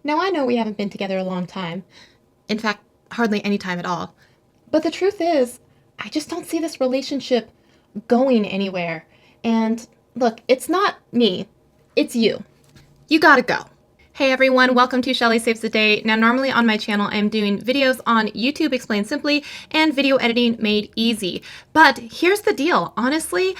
Now, I know we haven't been together a long time. In fact, hardly any time at all. But the truth is, I just don't see this relationship going anywhere. And look, it's not me, it's you. You gotta go. Hey everyone, welcome to Shelly Saves the Day. Now, normally on my channel, I'm doing videos on YouTube Explained Simply and video editing made easy. But here's the deal. Honestly,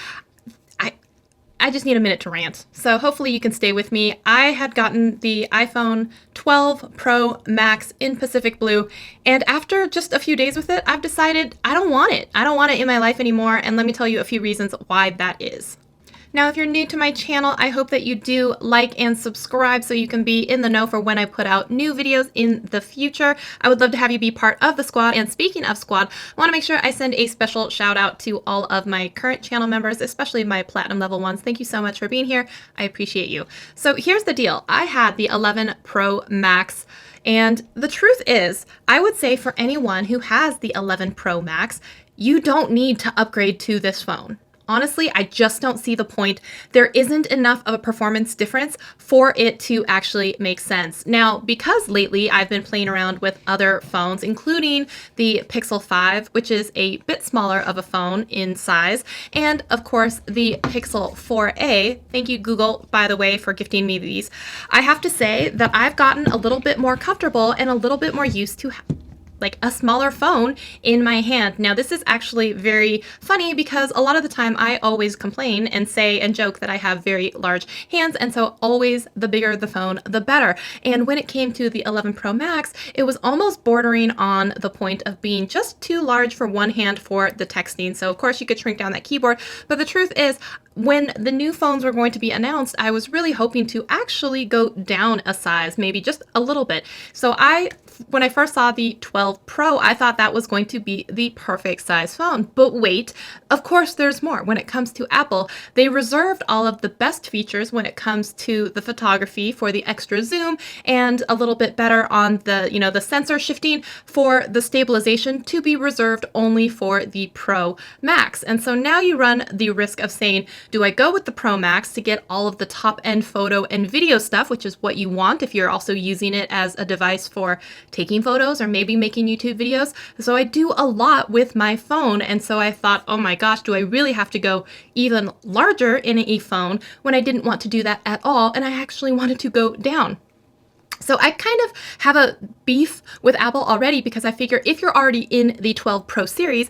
I just need a minute to rant. So hopefully you can stay with me. I had gotten the iPhone 12 Pro Max in Pacific Blue, and after just a few days with it, I've decided I don't want it. I don't want it in my life anymore, and let me tell you a few reasons why that is. Now, if you're new to my channel, I hope that you do like and subscribe so you can be in the know for when I put out new videos in the future. I would love to have you be part of the squad. And speaking of squad, I want to make sure I send a special shout out to all of my current channel members, especially my platinum level ones. Thank you so much for being here. I appreciate you. So here's the deal. I had the 11 Pro Max. And the truth is, I would say for anyone who has the 11 Pro Max, you don't need to upgrade to this phone. Honestly, I just don't see the point. There isn't enough of a performance difference for it to actually make sense. Now, because lately I've been playing around with other phones, including the Pixel 5, which is a bit smaller of a phone in size, and of course the Pixel 4a. Thank you, Google, by the way, for gifting me these. I have to say that I've gotten a little bit more comfortable and a little bit more used to like a smaller phone in my hand. Now, this is actually very funny because a lot of the time I always complain and say and joke that I have very large hands, and so always the bigger the phone, the better. And when it came to the 11 Pro Max, it was almost bordering on the point of being just too large for one hand for the texting. So of course you could shrink down that keyboard, but the truth is, when the new phones were going to be announced, I was really hoping to actually go down a size, maybe just a little bit. So when I first saw the 12 Pro, I thought that was going to be the perfect size phone. But wait, of course there's more. When it comes to Apple, they reserved all of the best features when it comes to the photography for the extra zoom and a little bit better on the, the sensor shifting for the stabilization to be reserved only for the Pro Max. And so now you run the risk of saying, do I go with the Pro Max to get all of the top end photo and video stuff, which is what you want if you're also using it as a device for taking photos or maybe making YouTube videos? So I do a lot with my phone. And so I thought, oh my gosh, do I really have to go even larger in a phone when I didn't want to do that at all? And I actually wanted to go down. So I kind of have a beef with Apple already because I figure if you're already in the 12 Pro series,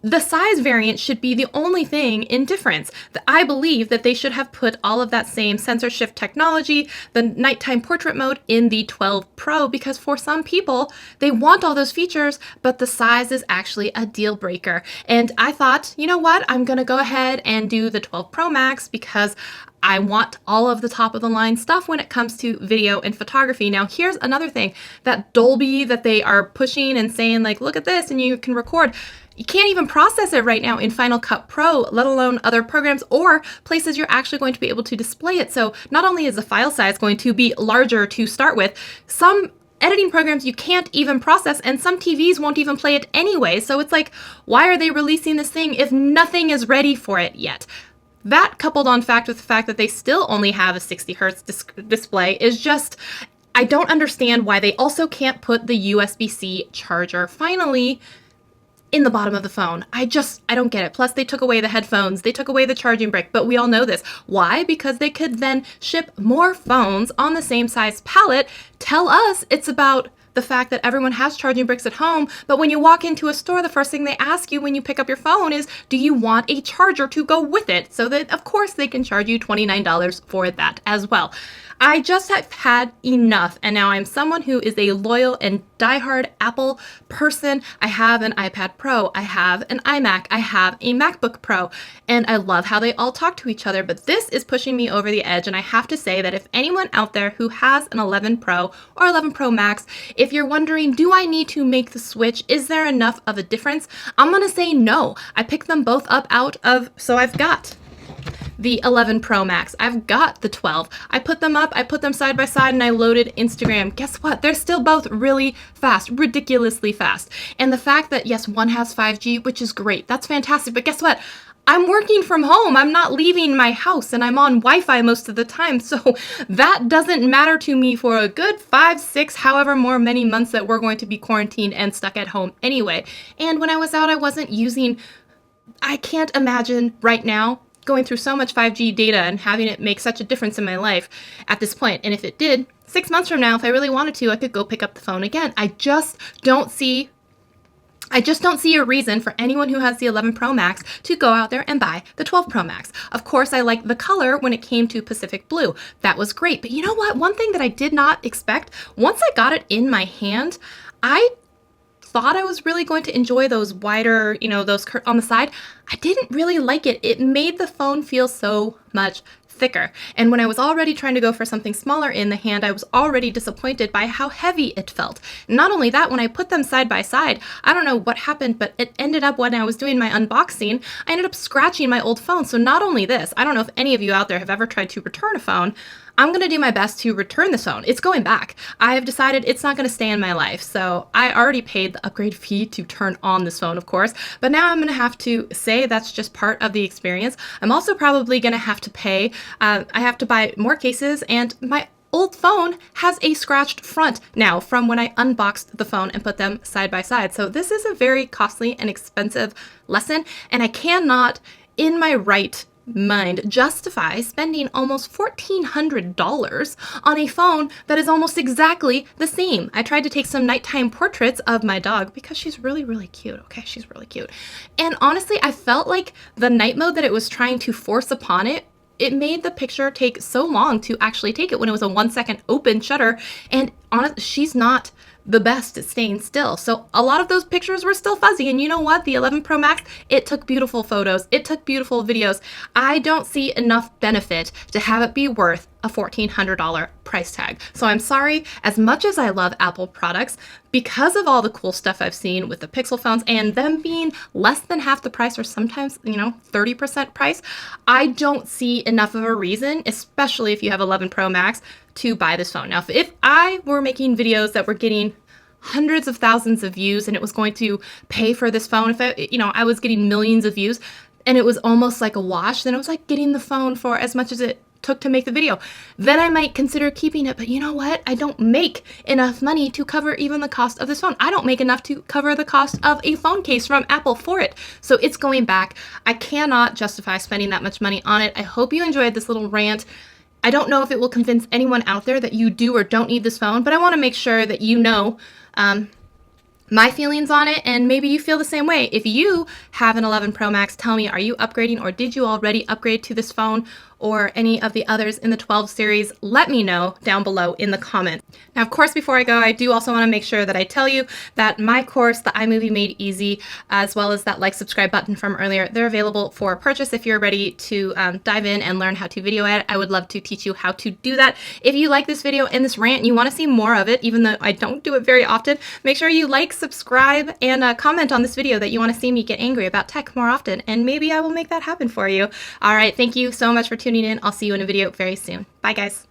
the size variant should be the only thing in difference. I believe that they should have put all of that same sensor shift technology, the nighttime portrait mode in the 12 Pro, because for some people, they want all those features, but the size is actually a deal breaker. And I thought, you know what? I'm gonna go ahead and do the 12 Pro Max because I want all of the top of the line stuff when it comes to video and photography. Now, here's another thing, that Dolby that they are pushing and saying like, look at this and you can record. You can't even process it right now in Final Cut Pro, let alone other programs or places you're actually going to be able to display it. So not only is the file size going to be larger to start with, some editing programs you can't even process, and some TVs won't even play it anyway. So it's like, why are they releasing this thing if nothing is ready for it yet? That, coupled on fact with the fact that they still only have a 60 hertz display, is just, I don't understand why they also can't put the USB-C charger finally in the bottom of the phone. I don't get it. Plus, they took away the headphones, they took away the charging brick, but we all know this. Why? Because they could then ship more phones on the same size palette, tell us it's about the fact that everyone has charging bricks at home, but when you walk into a store, the first thing they ask you when you pick up your phone is, do you want a charger to go with it? So that, of course, they can charge you $29 for that as well. I just have had enough, and now I'm someone who is a loyal and diehard Apple person. I have an iPad Pro, I have an iMac, I have a MacBook Pro, and I love how they all talk to each other, but this is pushing me over the edge, and I have to say that if anyone out there who has an 11 Pro or 11 Pro Max, if you're wondering, do I need to make the switch? Is there enough of a difference? I'm gonna say no. I picked them both up so I've got the 11 Pro Max. I've got the 12. I put them up, I put them side by side, and I loaded Instagram. Guess what? They're still both really fast, ridiculously fast. And the fact that, yes, one has 5G, which is great. That's fantastic. But guess what? I'm working from home. I'm not leaving my house and I'm on Wi-Fi most of the time. So that doesn't matter to me for a good 5, 6, however more many months that we're going to be quarantined and stuck at home anyway. And when I was out, I wasn't using, I can't imagine right now going through so much 5G data and having it make such a difference in my life at this point. And if it did, 6 months from now, if I really wanted to, I could go pick up the phone again. I just don't see a reason for anyone who has the 11 Pro Max to go out there and buy the 12 Pro Max. Of course, I like the color when it came to Pacific Blue. That was great. But you know what? One thing that I did not expect, once I got it in my hand, I thought I was really going to enjoy those wider, those on the side. I didn't really like it. It made the phone feel so much thicker. And when I was already trying to go for something smaller in the hand, I was already disappointed by how heavy it felt. Not only that, when I put them side by side, I don't know what happened, but it ended up when I was doing my unboxing, I ended up scratching my old phone. So not only this, I don't know if any of you out there have ever tried to return a phone. I'm going to do my best to return this phone. It's going back. I have decided it's not going to stay in my life. So I already paid the upgrade fee to turn on this phone, of course, but now I'm going to have to say that's just part of the experience. I'm also probably going to have to pay. I have to buy more cases, and my old phone has a scratched front now from when I unboxed the phone and put them side by side. So this is a very costly and expensive lesson, and I cannot, in my right mind, justify spending almost $1,400 on a phone that is almost exactly the same. I tried to take some nighttime portraits of my dog because she's really, really cute. Okay, she's really cute. And honestly, I felt like the night mode that it was trying to force upon it made the picture take so long to actually take it when it was a 1-second open shutter. And honestly, she's not the best at staying still. So a lot of those pictures were still fuzzy. And you know what? The 11 Pro Max, it took beautiful photos. It took beautiful videos. I don't see enough benefit to have it be worth a $1,400 price tag. So I'm sorry, as much as I love Apple products, because of all the cool stuff I've seen with the Pixel phones and them being less than half the price or sometimes, 30% price, I don't see enough of a reason, especially if you have 11 Pro Max, to buy this phone. Now, if I were making videos that were getting hundreds of thousands of views and it was going to pay for this phone, if I was getting millions of views and it was almost like a wash, then it was like getting the phone for as much as it took to make the video, then I might consider keeping it. But you know what? I don't make enough money to cover even the cost of this phone. I don't make enough to cover the cost of a phone case from Apple for it. So it's going back. I cannot justify spending that much money on it. I hope you enjoyed this little rant. I don't know if it will convince anyone out there that you do or don't need this phone, but I want to make sure that you know my feelings on it, and maybe you feel the same way. If you have an 11 Pro Max, tell me, are you upgrading, or did you already upgrade to this phone or any of the others in the 12 series? Let me know down below in the comments. Now, of course, before I go, I do also want to make sure that I tell you that my course, the iMovie Made Easy, as well as that like, subscribe button from earlier, they're available for purchase if you're ready to dive in and learn how to video edit. I would love to teach you how to do that. If you like this video and this rant and you want to see more of it, even though I don't do it very often, make sure you like, subscribe, and comment on this video that you want to see me get angry about tech more often, and maybe I will make that happen for you. All right, thank you so much for tuning in. I'll see you in a video very soon. Bye, guys.